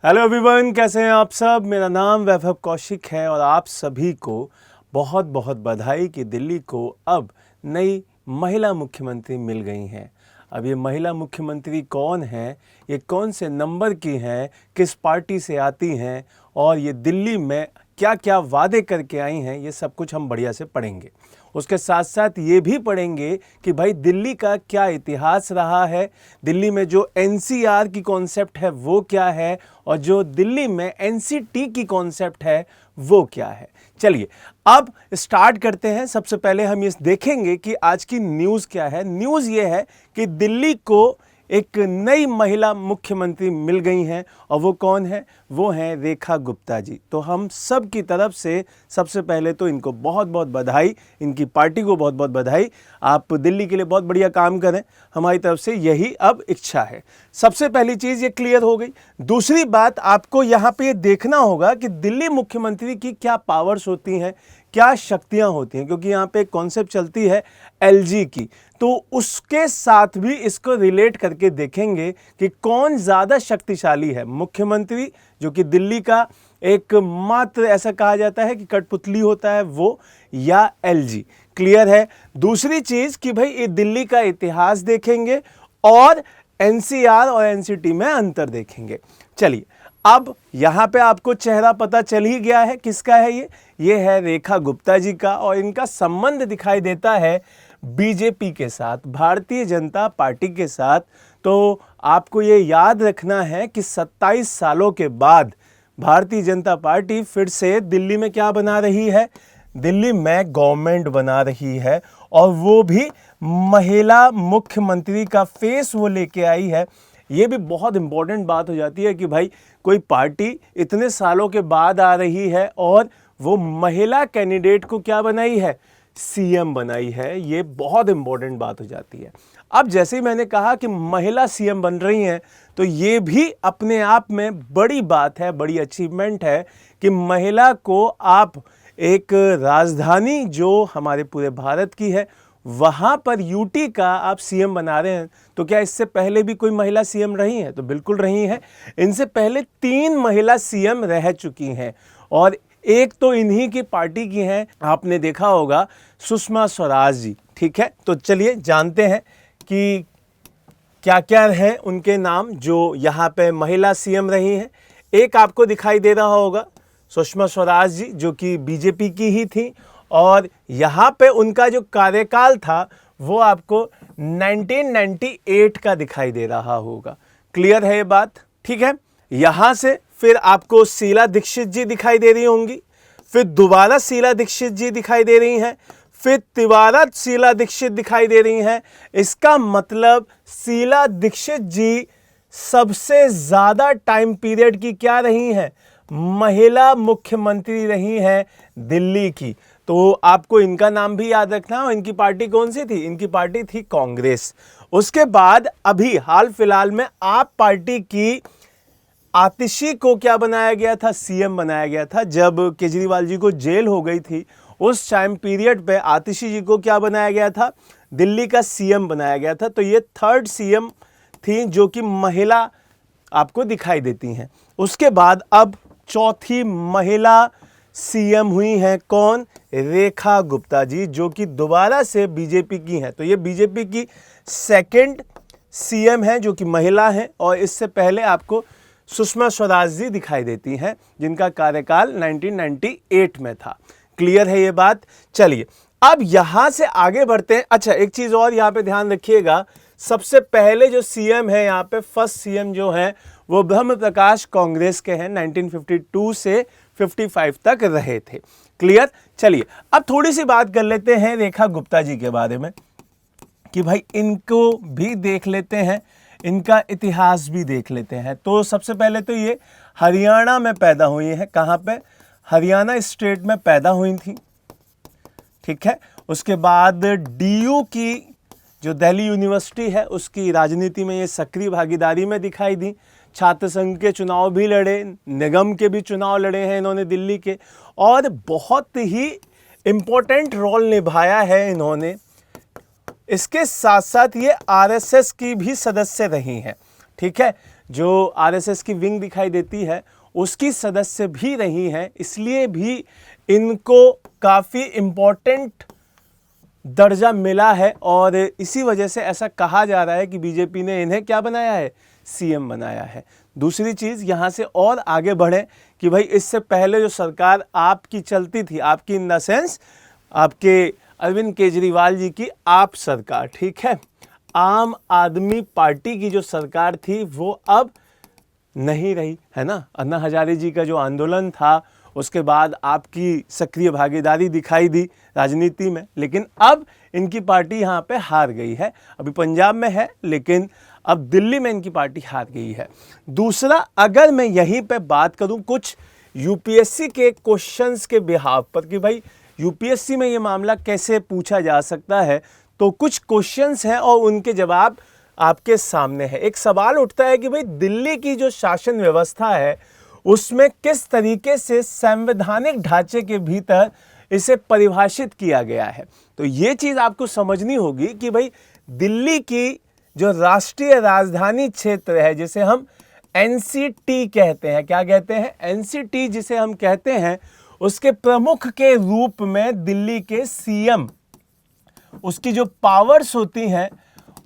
Hello everyone, कैसे हैं आप सब। मेरा नाम वैभव कौशिक है और आप सभी को बहुत बहुत बधाई कि दिल्ली को अब नई महिला मुख्यमंत्री मिल गई हैं। अब ये महिला मुख्यमंत्री कौन है, ये कौन से नंबर की हैं, किस पार्टी से आती हैं और ये दिल्ली में क्या क्या वादे करके आई हैं, ये सब कुछ हम बढ़िया से पढ़ेंगे। उसके साथ साथ ये भी पढ़ेंगे कि भाई दिल्ली का क्या इतिहास रहा है, दिल्ली में जो एनसीआर की कॉन्सेप्ट है वो क्या है और जो दिल्ली में एनसीटी की कॉन्सेप्ट है वो क्या है। चलिए अब स्टार्ट करते हैं। सबसे पहले हम ये देखेंगे कि आज की न्यूज़ क्या है। न्यूज़ ये है कि दिल्ली को एक नई महिला मुख्यमंत्री मिल गई हैं और वो कौन है, वो हैं रेखा गुप्ता जी। तो हम सब की तरफ से सबसे पहले तो इनको बहुत बहुत बधाई, इनकी पार्टी को बहुत बहुत बधाई। आप दिल्ली के लिए बहुत बढ़िया काम करें, हमारी तरफ से यही अब इच्छा है। सबसे पहली चीज़ ये क्लियर हो गई। दूसरी बात, आपको यहाँ पे ये देखना होगा कि दिल्ली मुख्यमंत्री की क्या पावर्स होती हैं, क्या शक्तियां होती हैं, क्योंकि यहाँ पे एक कॉन्सेप्ट चलती है एलजी की, तो उसके साथ भी इसको रिलेट करके देखेंगे कि कौन ज़्यादा शक्तिशाली है, मुख्यमंत्री जो कि दिल्ली का एक मात्र ऐसा कहा जाता है कि कठपुतली होता है वो, या एलजी। क्लियर है। दूसरी चीज़ कि भाई ये दिल्ली का इतिहास देखेंगे और एनसीआर और एनसीटी में अंतर देखेंगे। चलिए अब यहाँ पे आपको चेहरा पता चल ही गया है किसका है ये है रेखा गुप्ता जी का, और इनका संबंध दिखाई देता है बीजेपी के साथ, भारतीय जनता पार्टी के साथ। तो आपको ये याद रखना है कि 27 सालों के बाद भारतीय जनता पार्टी फिर से दिल्ली में क्या बना रही है, दिल्ली में गवर्नमेंट बना रही है, और वो भी महिला मुख्यमंत्री का फेस वो लेके आई है। ये भी बहुत इंपॉर्टेंट बात हो जाती है कि भाई कोई पार्टी इतने सालों के बाद आ रही है और वो महिला कैंडिडेट को क्या बनाई है, सीएम बनाई है। ये बहुत इंपॉर्टेंट बात हो जाती है। अब जैसे ही मैंने कहा कि महिला सीएम बन रही हैं, तो ये भी अपने आप में बड़ी बात है, बड़ी अचीवमेंट है कि महिला को आप एक राजधानी जो हमारे पूरे भारत की है वहाँ पर यूटी का आप सीएम बना रहे हैं। तो क्या इससे पहले भी कोई महिला सीएम रही हैं? तो बिल्कुल रही हैं। इनसे पहले 3 महिला सीएम रह चुकी हैं और एक तो इन्हीं की पार्टी की हैं, आपने देखा होगा, सुषमा स्वराज जी। ठीक है, तो चलिए जानते हैं कि क्या क्या है उनके नाम जो यहाँ पे महिला सीएम रही हैं। एक आपको दिखाई दे रहा होगा सुषमा स्वराज जी, जो कि बीजेपी की ही थी, और यहाँ पे उनका जो कार्यकाल था वो आपको 1998 का दिखाई दे रहा होगा। क्लियर है ये बात? ठीक है। यहाँ से फिर आपको शीला दीक्षित जी दिखाई दे रही होंगी, फिर दोबारा शीला दीक्षित जी दिखाई दे रही हैं, फिर तिवारा शीला दीक्षित दिखाई दे रही हैं। इसका मतलब शीला दीक्षित जी सबसे ज़्यादा टाइम पीरियड की क्या रही हैं, महिला मुख्यमंत्री रही हैं दिल्ली की। तो आपको इनका नाम भी याद रखना है। इनकी पार्टी कौन सी थी? इनकी पार्टी थी कांग्रेस। उसके बाद अभी हाल फिलहाल में आप पार्टी की आतिशी को क्या बनाया गया था, सीएम बनाया गया था। जब केजरीवाल जी को जेल हो गई थी उस टाइम पीरियड पे आतिशी जी को क्या बनाया गया था, दिल्ली का सीएम बनाया गया था। तो ये 3rd सीएम थी जो कि महिला आपको दिखाई देती हैं। उसके बाद अब 4थी महिला सीएम हुई हैं कौन, रेखा गुप्ता जी, जो कि दोबारा से बीजेपी की हैं। तो ये बीजेपी की 2nd सीएम है जो कि महिला हैं, और इससे पहले आपको सुषमा स्वराज जी दिखाई देती हैं जिनका कार्यकाल 1998 में था। क्लियर है ये बात? चलिए अब यहां से आगे बढ़ते हैं। अच्छा, एक चीज और यहां पे ध्यान रखिएगा, सबसे पहले जो सीएम है यहाँ पे, फर्स्ट सीएम जो है वो ब्रह्म प्रकाश कांग्रेस के हैं, 1952 से 55 तक रहे थे। क्लियर? चलिए अब थोड़ी सी बात कर लेते हैं रेखा गुप्ता जी के बारे में कि भाई इनको भी देख लेते हैं, इनका इतिहास भी देख लेते हैं। तो सबसे पहले तो ये हरियाणा में पैदा हुई है। कहाँ पे? हरियाणा स्टेट में पैदा हुई थी। ठीक है। उसके बाद डीयू की जो दिल्ली यूनिवर्सिटी है उसकी राजनीति में ये सक्रिय भागीदारी में दिखाई दी। छात्र संघ के चुनाव भी लड़े, निगम के भी चुनाव लड़े हैं इन्होंने दिल्ली के, और बहुत ही इम्पोर्टेंट रोल निभाया है इन्होंने। इसके साथ साथ ये आरएसएस की भी सदस्य रही हैं। ठीक है, जो आरएसएस की विंग दिखाई देती है उसकी सदस्य भी रही हैं, इसलिए भी इनको काफ़ी इम्पोर्टेंट दर्जा मिला है और इसी वजह से ऐसा कहा जा रहा है कि बीजेपी ने इन्हें क्या बनाया है, सीएम बनाया है। दूसरी चीज़ यहाँ से और आगे बढ़े कि भाई इससे पहले जो सरकार आपकी चलती थी, आपकी इन द सेंस आपके अरविंद केजरीवाल जी की आप सरकार, ठीक है, आम आदमी पार्टी की जो सरकार थी वो अब नहीं रही है ना। अन्ना हजारे जी का जो आंदोलन था उसके बाद आपकी सक्रिय भागीदारी दिखाई दी राजनीति में, लेकिन अब इनकी पार्टी यहाँ पे हार गई है। अभी पंजाब में है लेकिन अब दिल्ली में इनकी पार्टी हार गई है। दूसरा, अगर मैं यहीं पे बात करूं कुछ यूपीएससी के क्वेश्चंस के बिहाफ पर कि भाई यूपीएससी में ये मामला कैसे पूछा जा सकता है, तो कुछ क्वेश्चंस हैं और उनके जवाब आपके सामने है। एक सवाल उठता है कि भाई दिल्ली की जो शासन व्यवस्था है उसमें किस तरीके से संवैधानिक ढांचे के भीतर इसे परिभाषित किया गया है। तो ये चीज़ आपको समझनी होगी कि भाई दिल्ली की जो राष्ट्रीय राजधानी क्षेत्र है जिसे हम एनसीटी कहते हैं, क्या कहते हैं, एनसीटी जिसे हम कहते हैं, उसके प्रमुख के रूप में दिल्ली के सीएम, उसकी जो पावर्स होती हैं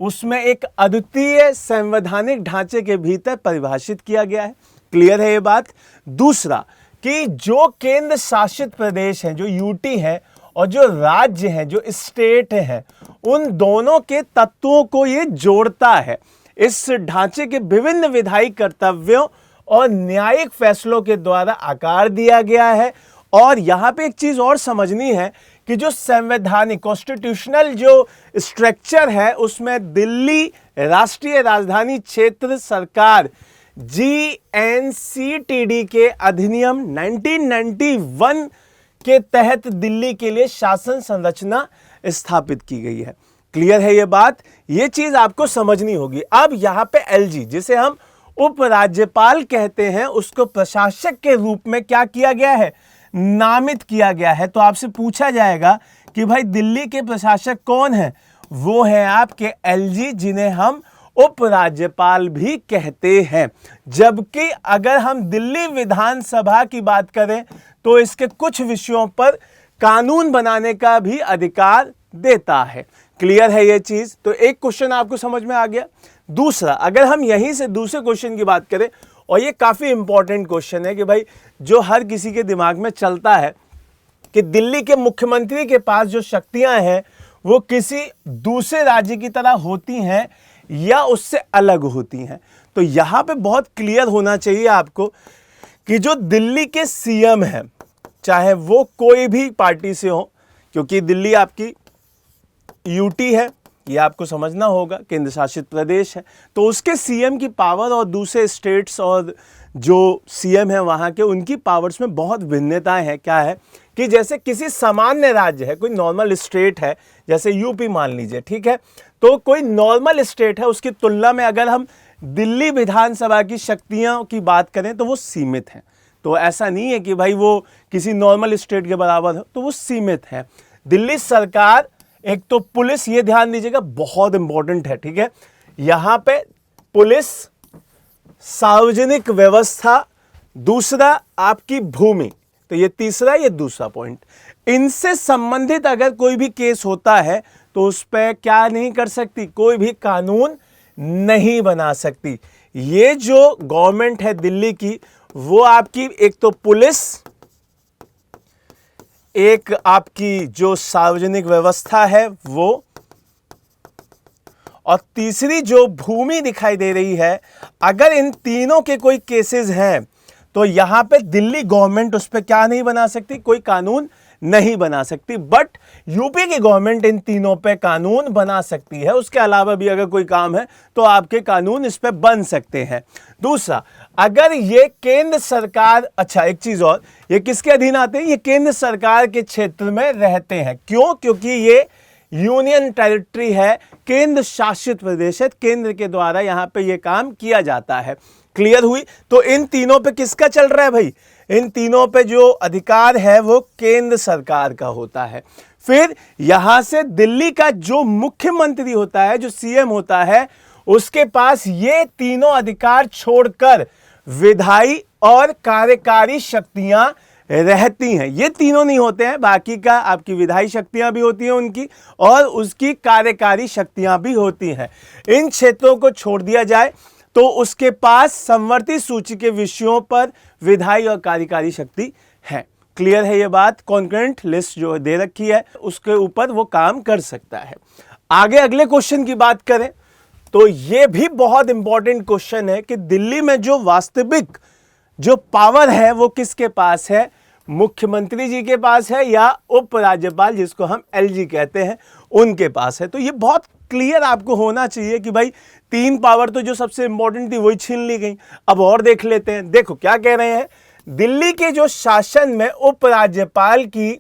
उसमें एक अद्वितीय संवैधानिक ढांचे के भीतर परिभाषित किया गया है। क्लियर है ये बात। दूसरा कि जो केंद्र शासित प्रदेश हैं, जो यूटी हैं, और जो राज्य हैं, जो स्टेट हैं, उन दोनों के तत्वों को ये जोड़ता है। इस ढांचे के विभिन्न विधायी कर्तव्यों और न्यायिक फैसलों के द्वारा आकार दिया गया है। और यहाँ पे एक चीज़ और समझनी है कि जो संवैधानिक कॉन्स्टिट्यूशनल जो स्ट्रक्चर है उसमें दिल्ली राष्ट्रीय राजधानी क्षेत्र सरकार GNCTD के अधिनियम 1991 के तहत दिल्ली के लिए शासन संरचना स्थापित की गई है। क्लियर है ये बात, ये चीज आपको समझनी होगी। अब यहाँ पे LG जिसे हम उपराज्यपाल कहते हैं उसको प्रशासक के रूप में क्या किया गया है, नामित किया गया है। तो आपसे पूछा जाएगा कि भाई दिल्ली के प्रशासक कौन है, वो है आपके LG जिन्हें हम उपराज्यपाल भी कहते हैं। जबकि अगर हम दिल्ली विधानसभा की बात करें तो इसके कुछ विषयों पर कानून बनाने का भी अधिकार देता है। क्लियर है ये चीज। तो एक क्वेश्चन आपको समझ में आ गया। दूसरा, अगर हम यहीं से दूसरे क्वेश्चन की बात करें, और ये काफी इंपॉर्टेंट क्वेश्चन है कि भाई जो हर किसी के दिमाग में चलता है कि दिल्ली के मुख्यमंत्री के पास जो शक्तियां हैं वो किसी दूसरे राज्य की तरह होती हैं या उससे अलग होती हैं। तो यहां पे बहुत क्लियर होना चाहिए आपको कि जो दिल्ली के सीएम हैं, चाहे वो कोई भी पार्टी से हो, क्योंकि दिल्ली आपकी यूटी है, ये आपको समझना होगा, केंद्र शासित प्रदेश है, तो उसके सीएम की पावर और दूसरे स्टेट्स और जो सीएम है वहाँ के, उनकी पावर्स में बहुत भिन्नताएं हैं। क्या है कि जैसे किसी सामान्य राज्य है, कोई नॉर्मल स्टेट है, जैसे यूपी मान लीजिए, ठीक है, तो कोई नॉर्मल स्टेट है, उसकी तुलना में अगर हम दिल्ली विधानसभा की शक्तियों की बात करें तो वो सीमित हैं। तो ऐसा नहीं है कि भाई वो किसी नॉर्मल स्टेट के बराबर हो, तो वो सीमित है। दिल्ली सरकार, एक तो पुलिस, ये ध्यान दीजिएगा, बहुत इंपॉर्टेंट है, ठीक है, यहां पे पुलिस, सार्वजनिक व्यवस्था, दूसरा आपकी भूमि, तो ये तीसरा, ये दूसरा पॉइंट, इनसे संबंधित अगर कोई भी केस होता है तो उस पर क्या नहीं कर सकती, कोई भी कानून नहीं बना सकती। ये जो गवर्नमेंट है दिल्ली की, वो आपकी एक तो पुलिस, एक आपकी जो सार्वजनिक व्यवस्था है वो, और तीसरी जो भूमि दिखाई दे रही है, अगर इन तीनों के कोई केसेस हैं तो यहां पे दिल्ली गवर्नमेंट उस पर क्या नहीं बना सकती, कोई कानून नहीं बना सकती। बट यूपी की गवर्नमेंट इन तीनों पे कानून बना सकती है। उसके अलावा भी अगर कोई काम है तो आपके कानून इस पे बन सकते हैं। दूसरा, अगर ये केंद्र सरकार, अच्छा एक चीज और, ये किसके अधीन आते हैं, ये केंद्र सरकार के क्षेत्र में रहते हैं। क्यों? क्योंकि ये यूनियन टेरिटरी है, केंद्र शासित प्रदेश है, केंद्र के द्वारा यहां पे ये काम किया जाता है। क्लियर हुई? तो इन तीनों पे किसका चल रहा है भाई, इन तीनों पे जो अधिकार है वो केंद्र सरकार का होता है। फिर यहां से दिल्ली का जो मुख्यमंत्री होता है, जो सीएम होता है, उसके पास ये तीनों अधिकार छोड़कर विधायी और कार्यकारी शक्तियां रहती हैं। ये तीनों नहीं होते हैं, बाकी का आपकी विधायी शक्तियां भी होती हैं उनकी, और उसकी कार्यकारी शक्तियां भी होती हैं। इन क्षेत्रों को छोड़ दिया जाए तो उसके पास समवर्ती सूची के विषयों पर विधायी और कार्यकारी शक्ति है। क्लियर है ये बात? कॉन्करेंट लिस्ट जो दे रखी है उसके ऊपर वो काम कर सकता है। आगे अगले क्वेश्चन की बात करें तो ये भी बहुत इंपॉर्टेंट क्वेश्चन है कि दिल्ली में जो वास्तविक जो पावर है वो किसके पास है? मुख्यमंत्री जी के पास है या उपराज्यपाल, जिसको हम एलजी कहते हैं, उनके पास है। तो ये बहुत क्लियर आपको होना चाहिए कि भाई तीन पावर तो जो सबसे इंपॉर्टेंट थी वही छीन ली गई। अब और देख लेते हैं। देखो क्या कह रहे हैं, दिल्ली के जो शासन में उपराज्यपाल की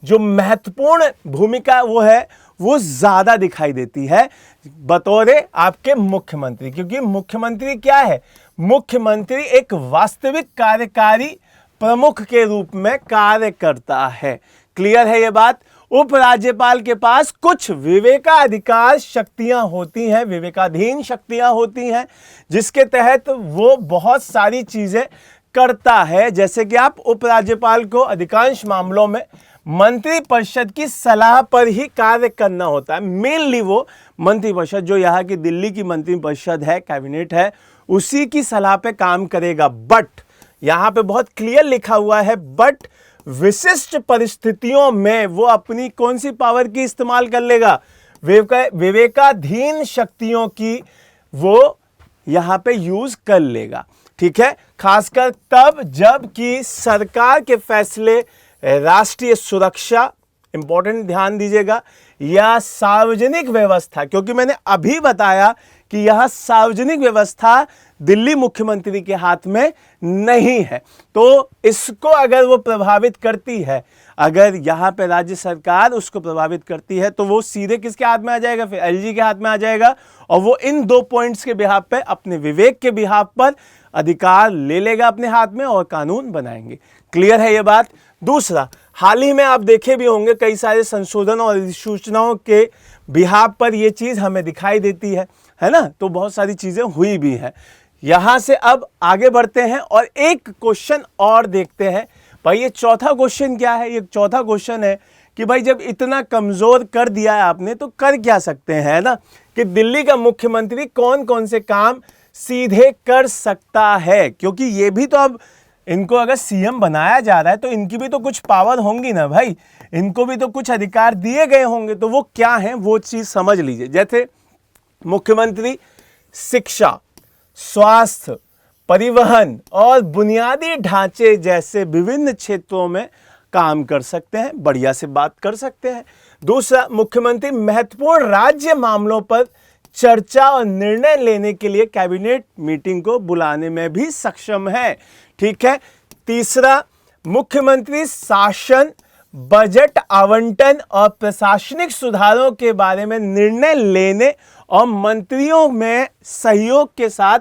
जो महत्वपूर्ण भूमिका वो ज्यादा दिखाई देती है बतौर आपके मुख्यमंत्री, क्योंकि मुख्यमंत्री क्या है? मुख्यमंत्री एक वास्तविक कार्यकारी प्रमुख के रूप में कार्य करता है। क्लियर है ये बात? उपराज्यपाल के पास कुछ विवेकाधिकार शक्तियां होती हैं, विवेकाधीन शक्तियां होती हैं, जिसके तहत वो बहुत सारी चीजें करता है। जैसे कि आप उपराज्यपाल को अधिकांश मामलों में मंत्रिपरिषद की सलाह पर ही कार्य करना होता है। मेनली वो मंत्रिपरिषद, जो यहाँ की दिल्ली की मंत्रिपरिषद है, कैबिनेट है, उसी की सलाह पे काम करेगा। बट यहाँ पे बहुत क्लियर लिखा हुआ है, बट विशिष्ट परिस्थितियों में वो अपनी कौन सी पावर की इस्तेमाल कर लेगा? विवेकाधीन शक्तियों की वो यहाँ पे यूज कर लेगा। ठीक है, खासकर तब जब कि सरकार के फैसले राष्ट्रीय सुरक्षा, इंपॉर्टेंट ध्यान दीजिएगा, या सार्वजनिक व्यवस्था, क्योंकि मैंने अभी बताया कि यह सार्वजनिक व्यवस्था दिल्ली मुख्यमंत्री के हाथ में नहीं है। तो इसको अगर वो प्रभावित करती है, अगर यहाँ पे राज्य सरकार उसको प्रभावित करती है, तो वो सीधे किसके हाथ में आ जाएगा? फिर एलजी के हाथ में आ जाएगा, और वो इन दो पॉइंट्स के बिहाफ पे, अपने विवेक के बिहाफ पर अधिकार ले लेगा अपने हाथ में और कानून बनाएंगे। क्लियर है ये बात? दूसरा, हाल ही में आप देखे भी होंगे कई सारे संशोधन और अधिसूचनाओं के बिहाफ पर ये चीज हमें दिखाई देती है ना? तो बहुत सारी चीजें हुई भी हैं। यहां से अब आगे बढ़ते हैं और एक क्वेश्चन और देखते हैं। भाई ये चौथा क्वेश्चन क्या है? ये चौथा क्वेश्चन है कि भाई जब इतना कमजोर कर दिया है आपने तो कर क्या सकते हैं, है ना? कि दिल्ली का मुख्यमंत्री कौन कौन से काम सीधे कर सकता है, क्योंकि ये भी तो अब इनको अगर सीएम बनाया जा रहा है तो इनकी भी तो कुछ पावर होंगी ना भाई, इनको भी तो कुछ अधिकार दिए गए होंगे। तो वो क्या है वो चीज समझ लीजिए। जैसे मुख्यमंत्री शिक्षा, स्वास्थ्य, परिवहन और बुनियादी ढांचे जैसे विभिन्न क्षेत्रों में काम कर सकते हैं, बढ़िया से बात कर सकते हैं। दूसरा, मुख्यमंत्री महत्वपूर्ण राज्य मामलों पर चर्चा और निर्णय लेने के लिए कैबिनेट मीटिंग को बुलाने में भी सक्षम है। ठीक है। तीसरा, मुख्यमंत्री शासन, बजट आवंटन और प्रशासनिक सुधारों के बारे में निर्णय लेने और मंत्रियों में सहयोग के साथ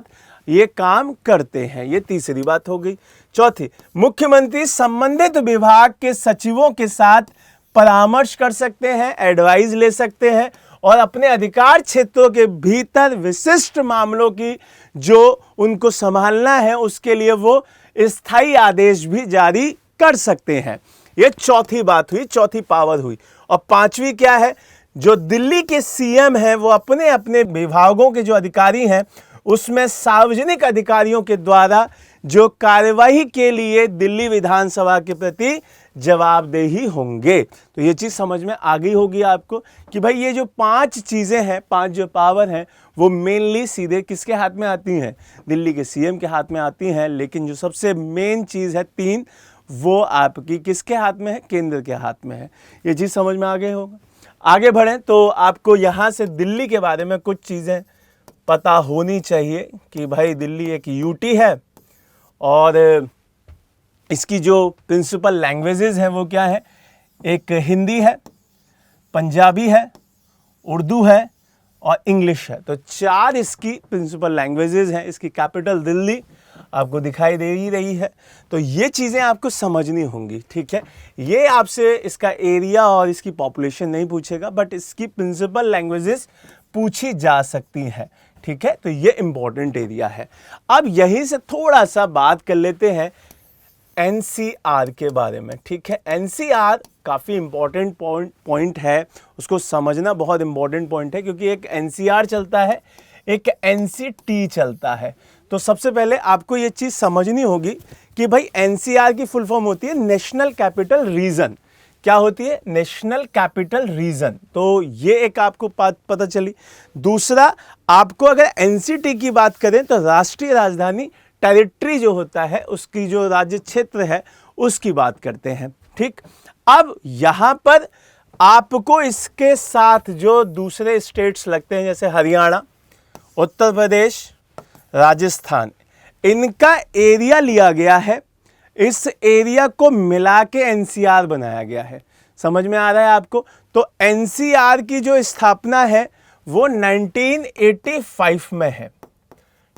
ये काम करते हैं। ये तीसरी बात हो गई। चौथी, मुख्यमंत्री संबंधित विभाग के सचिवों के साथ परामर्श कर सकते हैं, एडवाइस ले सकते हैं और अपने अधिकार क्षेत्रों के भीतर विशिष्ट मामलों की जो उनको संभालना है उसके लिए वो स्थायी आदेश भी जारी कर सकते हैं। ये चौथी बात हुई, चौथी पावर हुई। और पांचवी क्या है? जो दिल्ली के सीएम हैं वो अपने अपने विभागों के जो अधिकारी हैं उसमें सार्वजनिक अधिकारियों के द्वारा जो कार्यवाही के लिए दिल्ली विधानसभा के प्रति जवाबदेही होंगे। तो ये चीज समझ में आ गई होगी आपको कि भाई ये जो पांच चीजें हैं, पांच जो पावर हैं वो मेनली सीधे किसके हाथ में आती हैं? दिल्ली के सीएम के हाथ में आती हैं। लेकिन जो सबसे मेन चीज है तीन, वो आपकी किसके हाथ में है? केंद्र के हाथ में है। ये चीज समझ में आ गई होगा। आगे बढ़ें तो आपको यहाँ से दिल्ली के बारे में कुछ चीजें पता होनी चाहिए कि भाई दिल्ली एक यूटी है और इसकी जो प्रिंसिपल लैंग्वेजेस हैं वो क्या है? एक हिंदी है, पंजाबी है, उर्दू है, और इंग्लिश है। तो 4 इसकी प्रिंसिपल लैंग्वेजेस हैं। इसकी कैपिटल दिल्ली आपको दिखाई दे ही रही है। तो ये चीज़ें आपको समझनी होंगी, ठीक है। ये आपसे इसका एरिया और इसकी पॉपुलेशन नहीं पूछेगा, बट इसकी प्रिंसिपल लैंग्वेजेस पूछी जा सकती हैं, ठीक है। तो ये इंपॉर्टेंट एरिया है। अब यहीं से थोड़ा सा बात कर लेते हैं एनसीआर के बारे में, ठीक है। एनसीआर काफ़ी इंपॉर्टेंट पॉइंट है, उसको समझना बहुत इंपॉर्टेंट पॉइंट है, क्योंकि एक एनसीआर चलता है, एक एनसीटी चलता है। तो सबसे पहले आपको ये चीज़ समझनी होगी कि भाई एनसीआर की फुल फॉर्म होती है नेशनल कैपिटल रीजन। क्या होती है? National capital region. तो ये एक आपको बात पता चली। दूसरा, आपको अगर एनसीटी की बात करें तो राष्ट्रीय राजधानी टेरिटरी जो होता है, उसकी जो राज्य क्षेत्र है उसकी बात करते हैं, ठीक। अब यहां पर आपको इसके साथ जो दूसरे स्टेट्स लगते हैं, जैसे हरियाणा, उत्तर प्रदेश, राजस्थान, इनका एरिया लिया गया है। इस एरिया को मिला के एनसीआर बनाया गया है। समझ में आ रहा है आपको? तो एनसीआर की जो स्थापना है वो 1985 में है,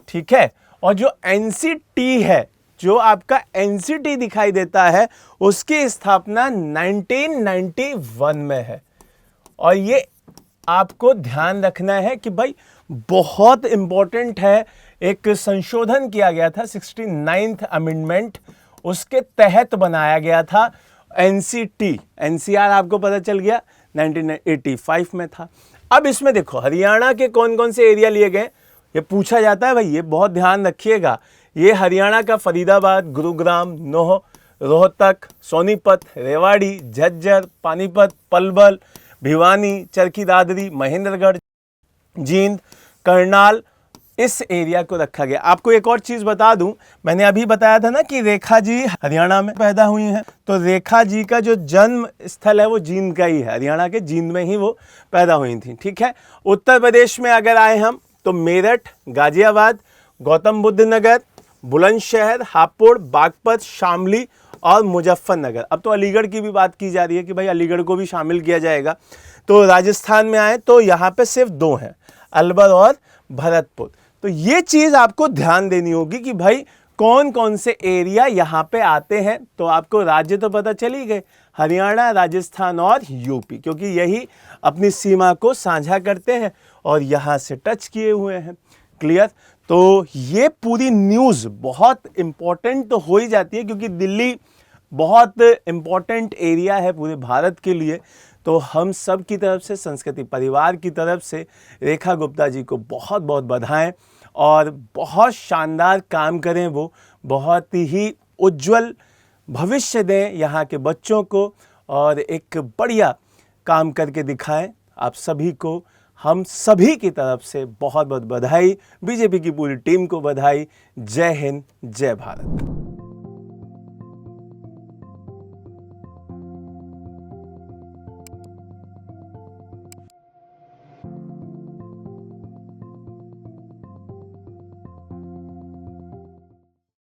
ठीक है। और जो एनसीटी है, जो आपका एनसीटी दिखाई देता है, उसकी स्थापना 1991 में है। और ये आपको ध्यान रखना है कि भाई बहुत इंपॉर्टेंट है। एक संशोधन किया गया था, 69th अमेंडमेंट, उसके तहत बनाया गया था एनसीटी। एनसीआर आपको पता चल गया 1985 में था। अब इसमें देखो हरियाणा के कौन कौन से एरिया लिए गए, ये पूछा जाता है भाई, ये बहुत ध्यान रखिएगा। ये हरियाणा का फरीदाबाद, गुरुग्राम, नोह, रोहतक, सोनीपत, रेवाड़ी, झज्जर, पानीपत, पलवल, भिवानी, चरखी दादरी, महेंद्रगढ़, जींद, करनाल, इस एरिया को रखा गया। आपको एक और चीज बता दूं, मैंने अभी बताया था ना कि रेखा जी हरियाणा में पैदा हुई हैं। तो रेखा जी का जो जन्म स्थल है वो जींद का ही है, हरियाणा के जींद में ही वो पैदा हुई थी, ठीक है। उत्तर प्रदेश में अगर आए हम तो मेरठ, गाजियाबाद, गौतम बुद्ध नगर, बुलंदशहर, हापुड़, बागपत, शामली और मुजफ्फरनगर। अब तो अलीगढ़ की भी बात की जा रही है कि भाई अलीगढ़ को भी शामिल किया जाएगा। तो राजस्थान में आए तो यहाँ पे सिर्फ 2 हैं, अलवर और भरतपुर। तो ये चीज़ आपको ध्यान देनी होगी कि भाई कौन कौन से एरिया यहाँ पे आते हैं। तो आपको राज्य तो पता चली गए, हरियाणा, राजस्थान और यूपी, क्योंकि यही अपनी सीमा को साझा करते हैं और यहाँ से टच किए हुए हैं। क्लियर? तो ये पूरी न्यूज़ बहुत इंपॉर्टेंट तो हो ही जाती है, क्योंकि दिल्ली बहुत इंपॉर्टेंट एरिया है पूरे भारत के लिए। तो हम सब की तरफ से, संस्कृति परिवार की तरफ से रेखा गुप्ता जी को बहुत बहुत बधाएं, और बहुत शानदार काम करें, वो बहुत ही उज्जवल भविष्य दें यहाँ के बच्चों को, और एक बढ़िया काम करके दिखाएं। आप सभी को, हम सभी की तरफ से बहुत बहुत बधाई, बीजेपी की पूरी टीम को बधाई। जय हिंद, जय भारत।